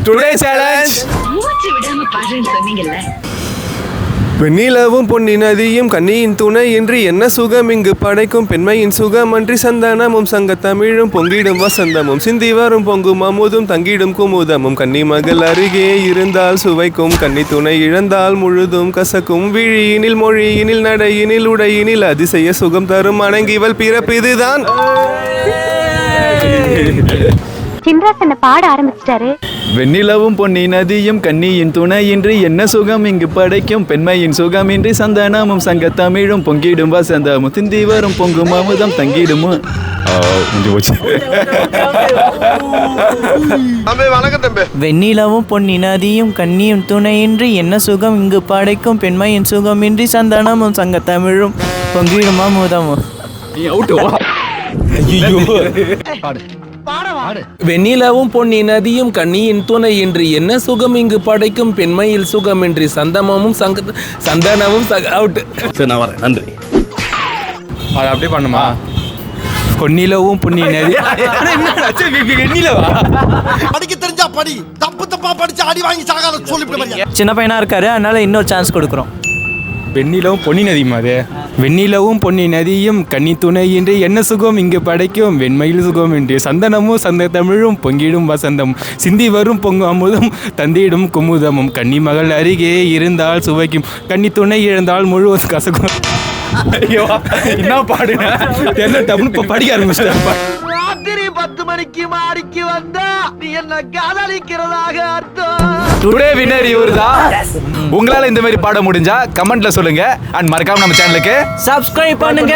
Today challenge. மூச்சு விடாம பாடுறேன்னு சொன்னீங்கல்ல. வெண்ணிலவும் பொன்னி நதியும் கன்னியின் துணை என்று என்ன சுகம் இங்கு படைக்கும் பெண்மையின் சுகம் அன்றி சந்தானமும் சங்க தமிழும் பொங்கிடும் வசந்தமும் சிந்தி வரும் பொங்கும் அமுதும் தங்கிடும் குமுதமும் கன்னி மகள் அருகே இருந்தால் சுவைக்கும் கன்னி துணை இழந்தால் முழுதும் கசக்கும் விழியினில் மொழியினில் நடையினில் உடையினில் அதிசய சுகம் தரும் அணங்கிவள் பிறப்பு இதுதான். சின்ராசன் பாட ஆரம்பிச்சிட்டாரு. வெண்ணிலவும் பொன்னி நதியும் கன்னியின் துணையின்றி என்ன சுகம் இங்கு படைக்கும் பெண்மையின் சுகமின்றி சந்தனமும் சங்க தமிழும் பொங்கிடும் வசந்தமும் திந்தி வரும் பொங்கும் அமுதம் தங்கிடுமோ. வெண்ணிலவும் பொன்னி நதியும் கன்னியும் துணையின்றி என்ன சுகம் இங்கு படைக்கும் பெண்மையின் சுகமின்றி சந்தனமும் சங்க தமிழும் பொங்கிடும் அமுதமும். வெண்ணிலவும் பொன்னி நதியும் கன்னியின் துணை என்று என்ன சுகம் இங்கு படைக்கும் பெண்மையில் சுகமின்றி சந்தனமும் சந்தனமும் அவுட். சரி, நான் வரேன். நன்றி. அது அப்படியே பண்ணுமா? பொன்னிலவும் பொன்னி நதி வெண்ணிலவா படிக்க தெரிஞ்சா படி, தப்பு தப்பா படிச்சு அடி வாங்கி சாகாத சொல்லிவிட்டு சின்ன பையனா இருக்காரு, அதனால இன்னொரு சான்ஸ் கொடுக்குறோம். வெண்ணிலவும் பொன்னி நதியும் அது. வெண்ணிலவும் பொன்னி நதியும் கன்னி துணையின்றி என்ன சுகம் இங்கு படைக்கும் வெண்மையில் சுகம் என்று சந்தனமும் சந்த தமிழும் பொங்கிடும் வசந்தம் சிந்தி வரும் பொங்கு அமுதம் தந்திடும் குமுதமும் கன்னி மகள் அருகே இருந்தால் சுவைக்கும் கன்னி துணை இழந்தால் முழுவதும் கசக்கும். ஐயோ, என்ன பாடுங்க என்ன தமிழ் படிக்க ஆரம்பிச்சிட்டேன். ராத்திரி 10 மணிக்கு மாடிக்கு வந்தா நீ என்ன காதலிக்கிறதாக அர்த்தம். டுடே வின்னர் இவர்தான். உங்களால இந்த மாதிரி பாட முடிஞ்சா கமெண்ட்ல சொல்லுங்க. அண்ட் மறக்காம நம்ம சேனலுக்கு சப்ஸ்கிரைப் பண்ணுங்க.